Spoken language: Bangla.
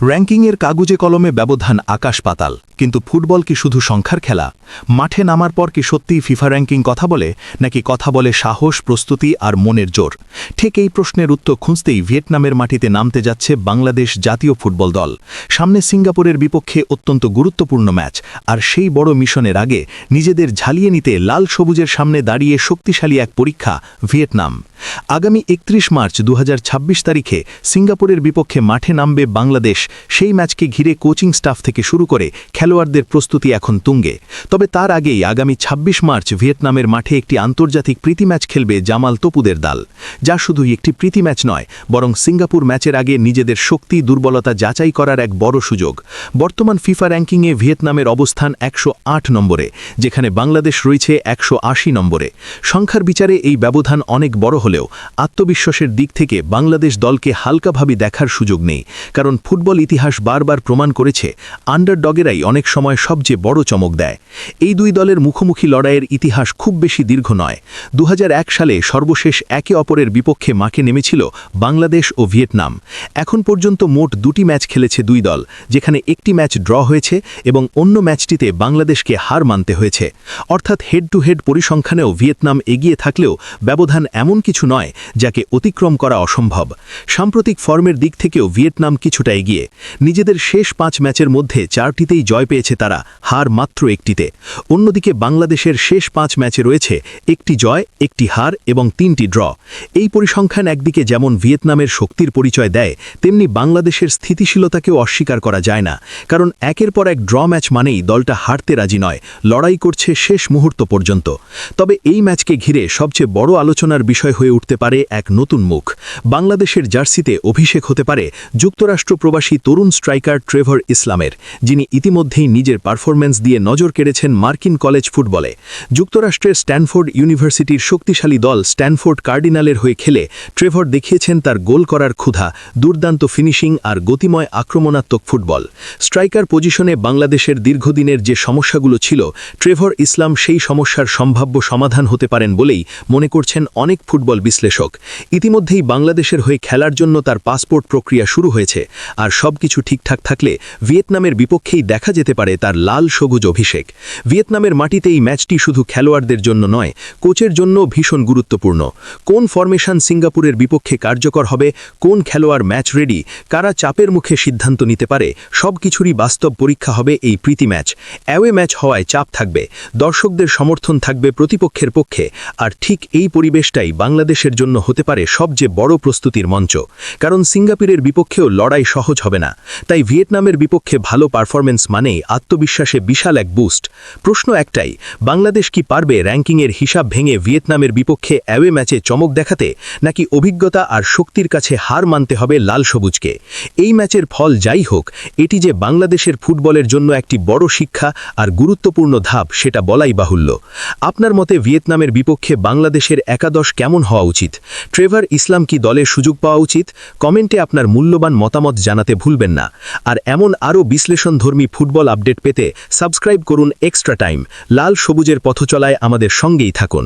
র্যাঙ্কিংয়ের কাগজে কলমে ব্যবধান আকাশ পাতাল, কিন্তু ফুটবল কি শুধু সংখ্যার খেলা? মাঠে নামার পর কি সত্যিই ফিফা র্যাঙ্কিং কথা বলে, নাকি কথা বলে সাহস, প্রস্তুতি আর মনের জোর? ঠিক এই প্রশ্নের উত্তর খুঁজতেই ভিয়েতনামের মাটিতে নামতে যাচ্ছে বাংলাদেশ জাতীয় ফুটবল দল। সামনে সিঙ্গাপুরের বিপক্ষে অত্যন্ত গুরুত্বপূর্ণ ম্যাচ, আর সেই বড় মিশনের আগে নিজেদের ঝালিয়ে নিতে লাল সবুজের সামনে দাঁড়িয়ে শক্তিশালী এক পরীক্ষা ভিয়েতনাম। আগামী ৩১ মার্চ ২০২৬ তারিখে সিঙ্গাপুরের বিপক্ষে মাঠে নামবে বাংলাদেশ। সেই ম্যাচকে ঘিরে কোচিং স্টাফ থেকে শুরু করে খেলোয়াড়দের প্রস্তুতি এখন তুঙ্গে। তবে তার আগেই আগামী ২৬ মার্চ ভিয়েতনামের মাঠে একটি আন্তর্জাতিক প্রীতি ম্যাচ খেলবে জামাল তোপুদের দল, যা শুধু একটি প্রীতি ম্যাচ নয়, বরং সিঙ্গাপুর ম্যাচের আগে নিজেদের শক্তি দুর্বলতা যাচাই করার এক বড় সুযোগ। বর্তমান ফিফা র্যাঙ্কিংয়ে ভিয়েতনামের অবস্থান ১০৮ নম্বরে, যেখানে বাংলাদেশ রয়েছে ১৮০ নম্বরে। সংখ্যার বিচারে এই ব্যবধান অনেক বড় হলেও আত্মবিশ্বাসের দিক থেকে বাংলাদেশ দলকে হালকাভাবে দেখার সুযোগ নেই, কারণ ফুটবল ইতিহাস বারবার প্রমাণ করেছে আন্ডারডগেরাই অনেক সময় সবচেয়ে বড় চমক দেয়। এই দুই দলের মুখোমুখি লড়াইয়ের ইতিহাস খুব বেশি দীর্ঘ নয়। ২০০১ সালে সর্বশেষ একে অপরের বিপক্ষে মাঠে নেমেছিল বাংলাদেশ ও ভিয়েতনাম। এখন পর্যন্ত মোট ২টি ম্যাচ খেলেছে দুই দল, যেখানে একটি ম্যাচ ড্র হয়েছে এবং অন্য ম্যাচটিতে বাংলাদেশকে হার মানতে হয়েছে। অর্থাৎ হেড টু হেড পরিসংখ্যানেও ভিয়েতনাম এগিয়ে থাকলেও ব্যবধান এমন কিছু নয় যাকে অতিক্রম করা অসম্ভব। সাম্প্রতিক ফর্মের দিক থেকেও ভিয়েতনাম কিছুটা এগিয়ে। নিজেদের শেষ ৫ ম্যাচের মধ্যে ৪টিতেই জয় পেয়েছে তারা, হার মাত্র একটিতে। অন্যদিকে বাংলাদেশের শেষ ৫ ম্যাচে রয়েছে একটি জয়, একটি হার এবং ৩টি ড্র। এই পরিসংখ্যান একদিকে যেমন ভিয়েতনামের শক্তির পরিচয় দেয়, তেমনি বাংলাদেশের স্থিতিশীলতাকেও অস্বীকার করা যায় না, কারণ একের পর এক ড্র ম্যাচ মানেই দলটা হারতে রাজি নয়, লড়াই করছে শেষ মুহূর্ত পর্যন্ত। তবে এই ম্যাচকে ঘিরে সবচেয়ে বড় আলোচনার বিষয় হয়ে উঠতে পারে এক নতুন মুখ। বাংলাদেশের জার্সিতে অভিষেক হতে পারে যুক্তরাষ্ট্র প্রবাসী তরুণ স্ট্রাইকার ট্রেভর ইসলামের, যিনি ইতিমধ্যেই নিজের পারফরম্যান্স দিয়ে নজর কেড়েছেন মার্কিন কলেজ ফুটবলে। যুক্তরাষ্ট্রের স্ট্যানফোর্ড ইউনিভার্সিটির শক্তিশালী দল স্ট্যানফোর্ড কার্ডিনালের হয়ে খেলে ট্রেভর দেখিয়েছেন তার গোল করার ক্ষুধা, দুর্দান্ত ফিনিশিং আর গতিময় আক্রমণাত্মক ফুটবল। স্ট্রাইকার পজিশনে বাংলাদেশের দীর্ঘদিনের যে সমস্যাগুলো ছিল, ট্রেভর ইসলাম সেই সমস্যার সম্ভাব্য সমাধান হতে পারেন বলেই মনে করছেন অনেক ফুটবল বিশ্লেষক। ইতিমধ্যেই বাংলাদেশের হয়ে খেলার জন্য তার পাসপোর্ট প্রক্রিয়া শুরু হয়েছে, আর সবকিছু ঠিকঠাক থাকলে ভিয়েতনামের বিপক্ষেই দেখা যেতে পারে তার লাল সবুজ অভিষেক। ভিয়েতনামের মাটিতে এই ম্যাচটি শুধু খেলোয়াড়দের জন্য নয়, কোচের জন্য ভীষণ গুরুত্বপূর্ণ। কোন ফরমেশন সিঙ্গাপুরের বিপক্ষে কার্যকর হবে, কোন খেলোয়াড় ম্যাচ রেডি, কারা চাপের মুখে সিদ্ধান্ত নিতে পারে, সবকিছুরই বাস্তব পরীক্ষা হবে এই প্রীতি ম্যাচ। অ্যাওয়ে ম্যাচ হওয়ায় চাপ থাকবে, দর্শকদের সমর্থন থাকবে প্রতিপক্ষের পক্ষে, আর ঠিক এই পরিবেশটাই বাংলাদেশের জন্য হতে পারে সবচেয়ে বড় প্রস্তুতির মঞ্চ। কারণ সিঙ্গাপুরের বিপক্ষেও লড়াই সহজ হবে না, তাই ভিয়েতনামের বিপক্ষে ভালো পারফরম্যান্স মানেই আত্মবিশ্বাসে বিশাল এক বুস্ট। প্রশ্ন একটাই, বাংলাদেশ কি পারবে র্যাঙ্কিংয়ের হিসাব ভেঙে ভিয়েতনামের বিপক্ষে অ্যাওয়ে ম্যাচে চমক দেখাতে, নাকি অভিজ্ঞতা আর শক্তির কাছে হার মানতে হবে লাল সবুজকে? এই ম্যাচের ফল যাই হোক, এটি যে বাংলাদেশের ফুটবলের জন্য একটি বড় শিক্ষা আর গুরুত্বপূর্ণ ধাপ, সেটা বলাই বাহুল্য। আপনার মতে ভিয়েতনামের বিপক্ষে বাংলাদেশের একাদশ কেমন হওয়া উচিত? ট্রেভর ইসলাম কি দলের সুযোগ পাওয়া উচিত? কমেন্টে আপনার মূল্যবান মতামত জানাতে ভুলবেন না। আর এমন আরও বিশ্লেষণধর্মী ফুটবল আপডেট পেতে সাবস্ক্রাইব করুন এক্সট্রা টাইম। লাল সবুজের পথচলায় আমাদের সঙ্গেই থাকুন।